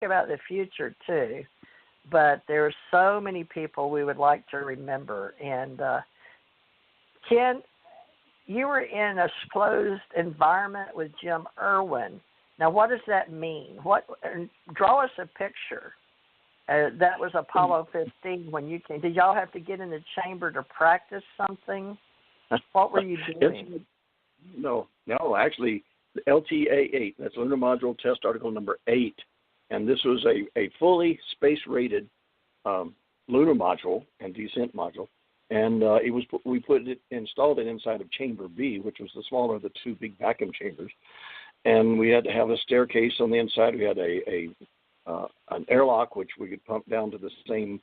about the future too, but there are so many people we would like to remember. And Ken, you were in a closed environment with Jim Irwin. Now, what does that mean? Draw us a picture. That was Apollo 15 when you came. Did y'all have to get in the chamber to practice something? What were you doing? No, actually, the LTA-8, that's Lunar Module Test Article number 8, and this was a fully space-rated lunar module and descent module, and we installed it inside of Chamber B, which was the smaller of the two big vacuum chambers, and we had to have a staircase on the inside. We had an airlock, which we could pump down to the same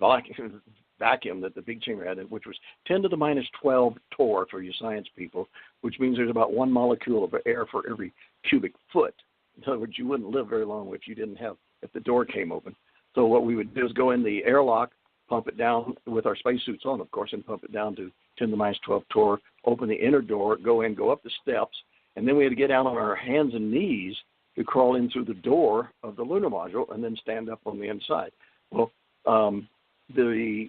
vacuum that the big chamber had, which was 10 to the minus 12 torr for you science people, which means there's about 1 molecule of air for every cubic foot. In other words, you wouldn't live very long if the door came open. So what we would do is go in the airlock, pump it down with our spacesuits on, of course, and pump it down to 10 to the minus 12 torr, open the inner door, go up the steps, and then we had to get out on our hands and knees to crawl in through the door of the lunar module and then stand up on the inside. Well, the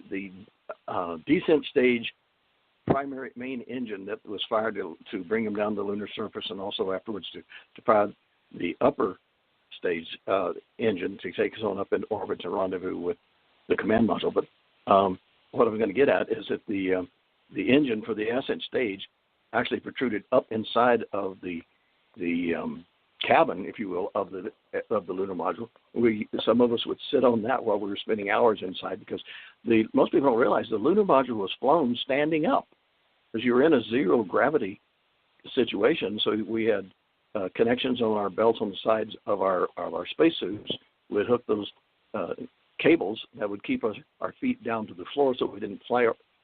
descent stage primary main engine that was fired to bring them down to the lunar surface, and also afterwards to fire the upper stage engine to take us on up in orbit to rendezvous with the command module. But what I'm going to get at is that the engine for the ascent stage actually protruded up inside of the cabin, if you will, of the lunar module. Some of us would sit on that while we were spending hours inside, because most people don't realize the lunar module was flown standing up, because you were in a zero gravity situation. So we had connections on our belts on the sides of our spacesuits. We'd hook those cables that would keep our feet down to the floor so we didn't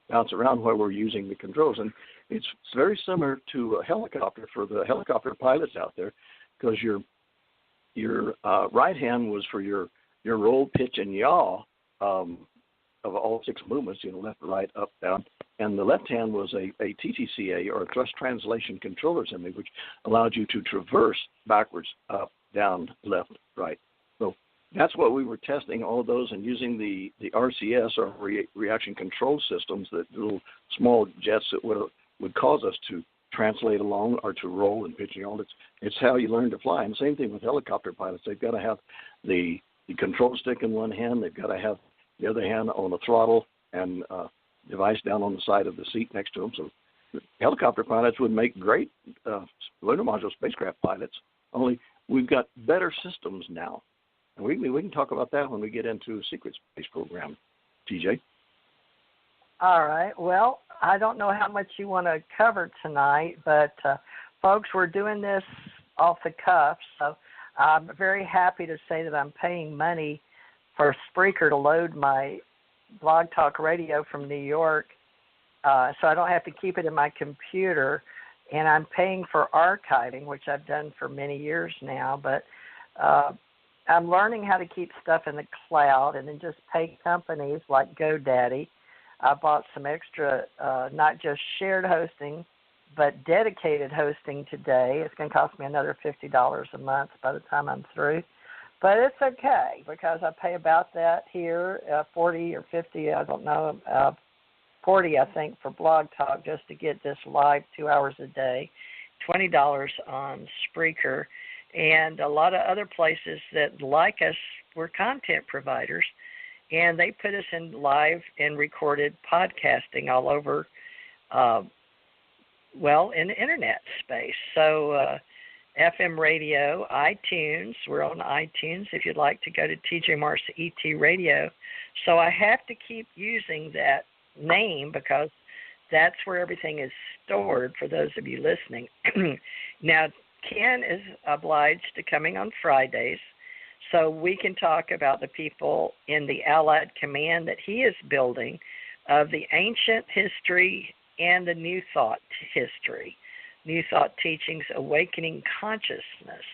bounce around while we're using the controls. And it's very similar to a helicopter for the helicopter pilots out there, because your right hand was for your roll, pitch, and yaw of all 6 movements, left, right, up, down, and the left hand was a TTCA, or a thrust translation controller assembly, which allowed you to traverse backwards, up, down, left, right. So that's what we were testing, all of those, and using the RCS, or reaction control systems, that little small jets that would cause us to translate along or to roll and pitch and all. It's how you learn to fly. And same thing with helicopter pilots. They've got to have the control stick in one hand. They've got to have the other hand on the throttle and device down on the side of the seat next to them. So helicopter pilots would make great lunar module spacecraft pilots, only we've got better systems now. And we can talk about that when we get into a secret space program, TJ. All right. Well, I don't know how much you want to cover tonight, but folks, we're doing this off the cuff, so I'm very happy to say that I'm paying money for Spreaker to load my Blog Talk Radio from New York, so I don't have to keep it in my computer, and I'm paying for archiving, which I've done for many years now, but I'm learning how to keep stuff in the cloud and then just pay companies like GoDaddy. I bought some extra, not just shared hosting, but dedicated hosting today. It's going to cost me another $50 a month by the time I'm through. But it's okay, because I pay about that here, 40 or 50, I don't know, 40, I think, for Blog Talk, just to get this live 2 hours a day, $20 on Spreaker, and a lot of other places that, like us, we're content providers, and they put us in live and recorded podcasting all over, in the internet space. So FM radio, iTunes, we're on iTunes if you'd like to go to TJ Marks ET Radio. So I have to keep using that name because that's where everything is stored for those of you listening. Now, Ken is obliged to coming on Fridays, so we can talk about the people in the Allied Command that he is building, of the ancient history and the New Thought history, New Thought teachings, awakening consciousness.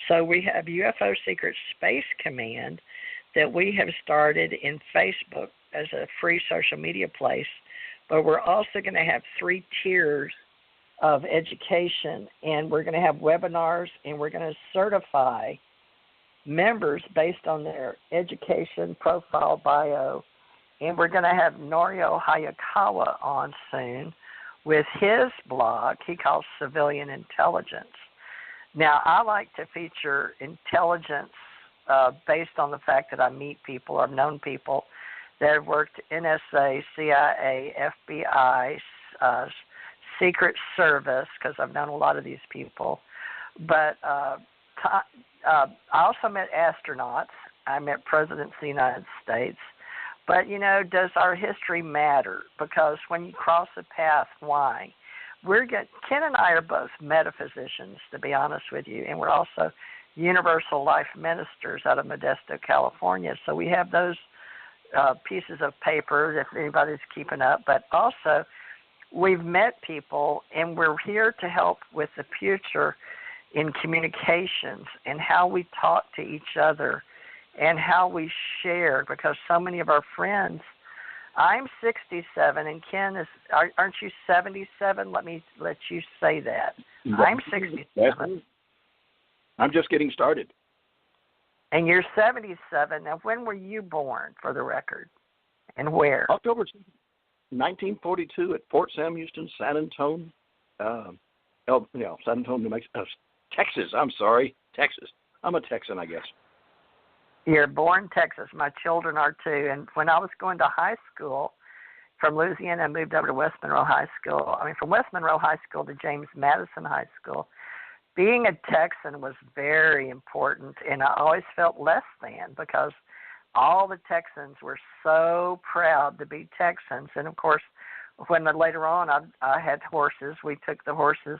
So we have UFO Secret Space Command that we have started in Facebook as a free social media place, but we're also going to have 3 tiers of education, and we're going to have webinars, and we're going to certify members based on their education, profile, bio. And we're going to have Norio Hayakawa on soon with his blog he calls Civilian Intelligence. Now, I like to feature intelligence based on the fact that I meet people, I've known people that have worked NSA, CIA, FBI, Secret Service, because I've known a lot of these people. But I also met astronauts. I met presidents of the United States. But, you know, does our history matter? Because when you cross the path, why? Ken and I are both metaphysicians, to be honest with you, and we're also universal life ministers out of Modesto, California. So we have those pieces of paper if anybody's keeping up. But also, we've met people, and we're here to help with the future in communications and how we talk to each other and how we share, because so many of our friends, I'm 67, and Ken is, aren't you 77? Let me let you say that. I'm 67. I'm just getting started. And you're 77. Now, when were you born, for the record, and where? October 1942 at Fort Sam Houston, San Antonio, San Antonio, New Mexico, Texas. I'm sorry, Texas. I'm a Texan, I guess. You're born in Texas. My children are too. And when I was going to high school from Louisiana, I moved over to West Monroe High School. From West Monroe High School to James Madison High School, being a Texan was very important, and I always felt less than because all the Texans were so proud to be Texans. And, of course, when later on I had horses, we took the horses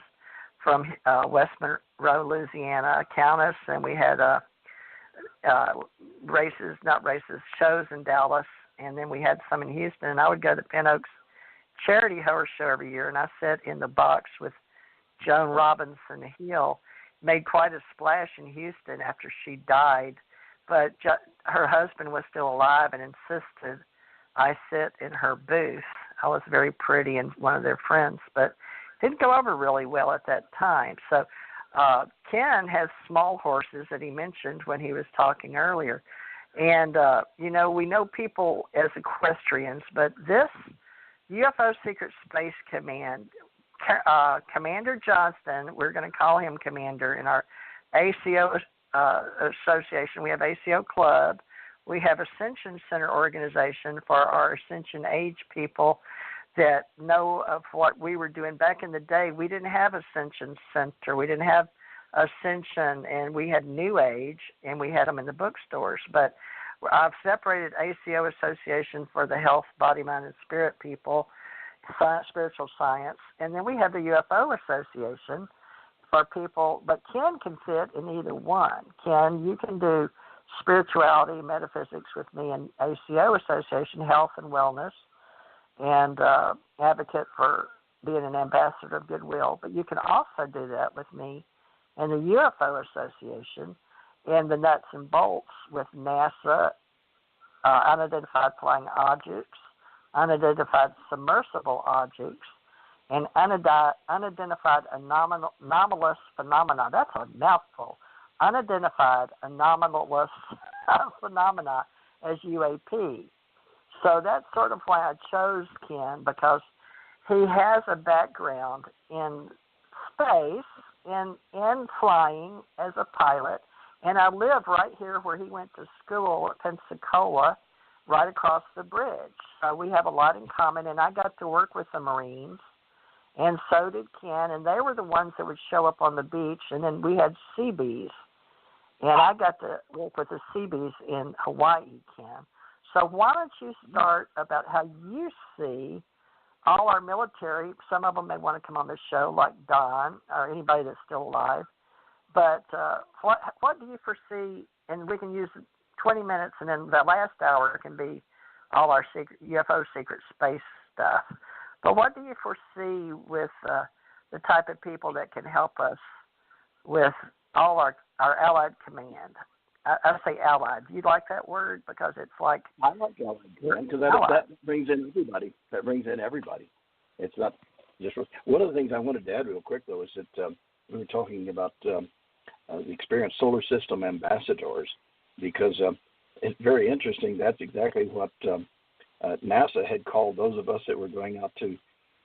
from West Monroe, Louisiana, Countess, and we had shows in Dallas, and then we had some in Houston. And I would go to Pin Oaks Charity Horse Show every year, and I sat in the box with Joan Robinson Hill. Made quite a splash in Houston after she died, but her husband was still alive and insisted I sit in her booth. I was very pretty and one of their friends, but didn't go over really well at that time. So Ken has small horses that he mentioned when he was talking earlier. And, we know people as equestrians, but this UFO Secret Space Command, Commander Johnston, we're going to call him Commander in our ACO Association. We have ACO Club. We have Ascension Center organization for our Ascension age people that know of what we were doing. Back in the day, we didn't have Ascension Center. We didn't have Ascension, and we had New Age, and we had them in the bookstores. But I've separated ACO Association for the health, body, mind, and spirit people, spiritual science, and then we have the UFO Association for people, but Ken can fit in either one. Ken, you can do spirituality, metaphysics with me in ACO Association, health and wellness, and advocate for being an ambassador of goodwill, but you can also do that with me in the UFO Association and the nuts and bolts with NASA, unidentified flying objects, unidentified submersible objects, and unidentified anomalous phenomena. That's a mouthful. Unidentified anomalous phenomena as UAP. So that's sort of why I chose Ken, because he has a background in space, in flying as a pilot, and I live right here where he went to school at Pensacola, right across the bridge. We have a lot in common, and I got to work with the Marines, and so did Ken, and they were the ones that would show up on the beach, and then we had Seabees, and I got to work with the Seabees in Hawaii, Ken. So why don't you start about how you see all our military, some of them may want to come on the show, like Don, or anybody that's still alive, but what do you foresee, and we can use 20 minutes, and then the last hour can be all our UFO secret space stuff. But what do you foresee with the type of people that can help us with all our Allied Command? I say Allied. Do you like that word? Because it's like... I like Allied Command because that brings in everybody. That brings in everybody. It's not just... One of the things I wanted to add real quick, though, is that we were talking about experienced solar system ambassadors, because it's very interesting. That's exactly what NASA had called those of us that were going out to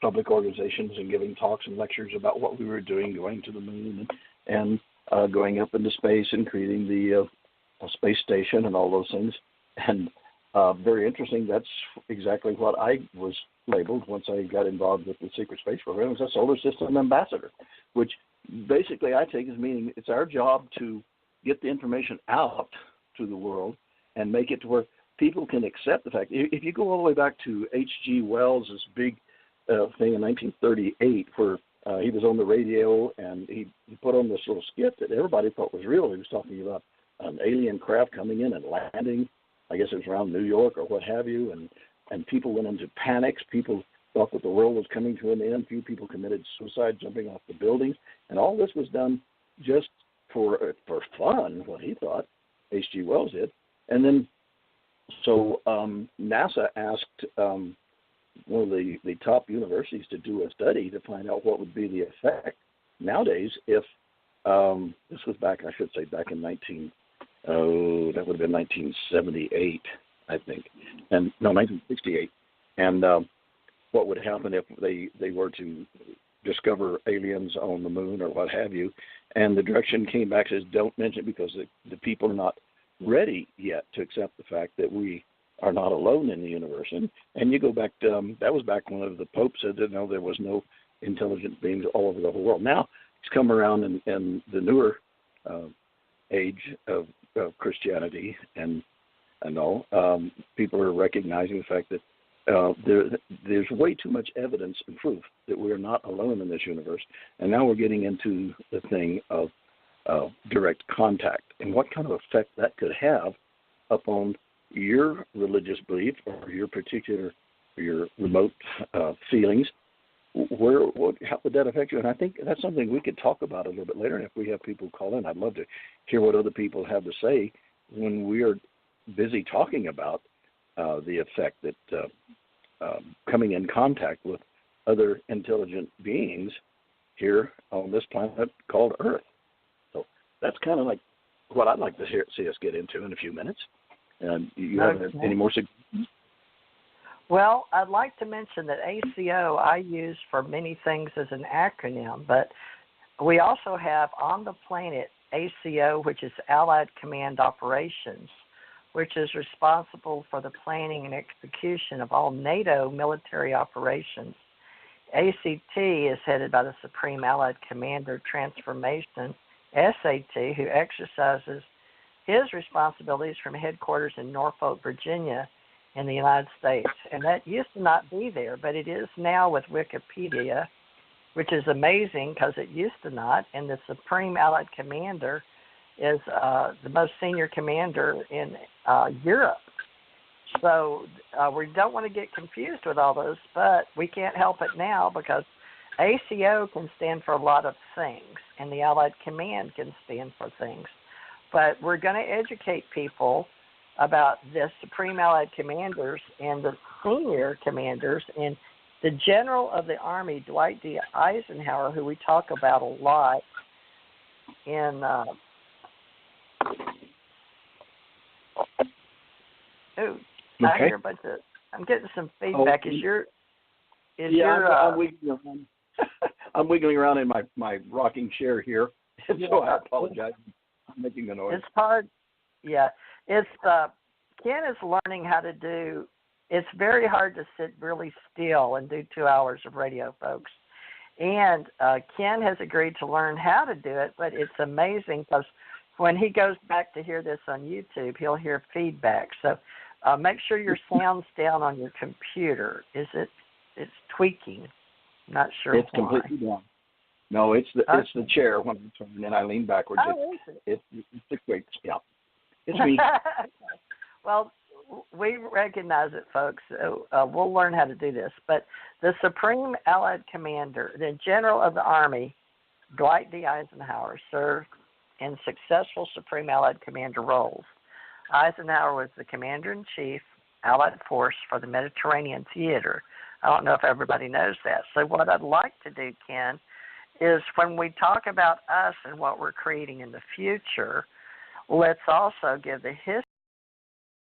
public organizations and giving talks and lectures about what we were doing, going to the moon and going up into space and creating the space station and all those things. And very interesting. That's exactly what I was labeled once I got involved with the Secret Space Program, as a solar system ambassador, which basically I take as meaning it's our job to get the information out to the world and make it to where people can accept the fact. If you go all the way back to H.G. Wells' big thing in 1938, where he was on the radio and he put on this little skit that everybody thought was real. He was talking about an alien craft coming in and landing. I guess it was around New York or what have you, and people went into panics. People thought that the world was coming to an end. Few people committed suicide, jumping off the buildings, and all this was done just for fun, what he thought. H.G. Wells did, and then so NASA asked one of the top universities to do a study to find out what would be the effect nowadays if this was back in 1978, I think, and no, 1968, and what would happen if they were to discover aliens on the moon or what have you, and the direction came back says don't mention it because the people are not ready yet to accept the fact that we are not alone in the universe. And you go back to, that was back when the Pope said that no, there was no intelligent beings all over the whole world. Now it's come around in the newer age of Christianity and all, people are recognizing the fact that there's way too much evidence and proof that we are not alone in this universe. And now we're getting into the thing of direct contact and what kind of effect that could have upon your religious belief or your remote feelings. How would that affect you? And I think that's something we could talk about a little bit later. And if we have people call in, I'd love to hear what other people have to say when we are busy talking about the effect that coming in contact with other intelligent beings here on this planet called Earth. So that's kind of like what I'd like to see us get into in a few minutes. And you have any more suggestions? Well, I'd like to mention that ACO I use for many things as an acronym, but we also have on the planet ACO, which is Allied Command Operations, which is responsible for the planning and execution of all NATO military operations. ACT is headed by the Supreme Allied Commander Transformation, SAT, who exercises his responsibilities from headquarters in Norfolk, Virginia, in the United States. And that used to not be there, but it is now with Wikipedia, which is amazing because it used to not. And the Supreme Allied Commander is the most senior commander in Europe. So we don't want to get confused with all those, but we can't help it now because ACO can stand for a lot of things, and the Allied Command can stand for things. But we're going to educate people about the Supreme Allied Commanders and the senior commanders and the General of the Army, Dwight D. Eisenhower, who we talk about a lot in I hear a bunch of. I'm getting some feedback. I'm wiggling around in my rocking chair here, so I apologize. I'm making a noise. It's hard. Yeah, it's Ken is learning how to do. It's very hard to sit really still and do 2 hours of radio, folks. And Ken has agreed to learn how to do it, but it's amazing because when he goes back to hear this on YouTube, he'll hear feedback. So make sure your sound's down on your computer. It's tweaking? I'm not sure. It's completely down. No, it's the chair when I turn and I lean backwards. It's great. Yeah, it's me. Well, we recognize it, folks. So, we'll learn how to do this. But the Supreme Allied Commander, the General of the Army, Dwight D. Eisenhower, served in successful Supreme Allied Commander roles. Eisenhower was the Commander-in-Chief, Allied Force for the Mediterranean Theater. I don't know if everybody knows that. So what I'd like to do, Ken, is when we talk about us and what we're creating in the future, let's also give the history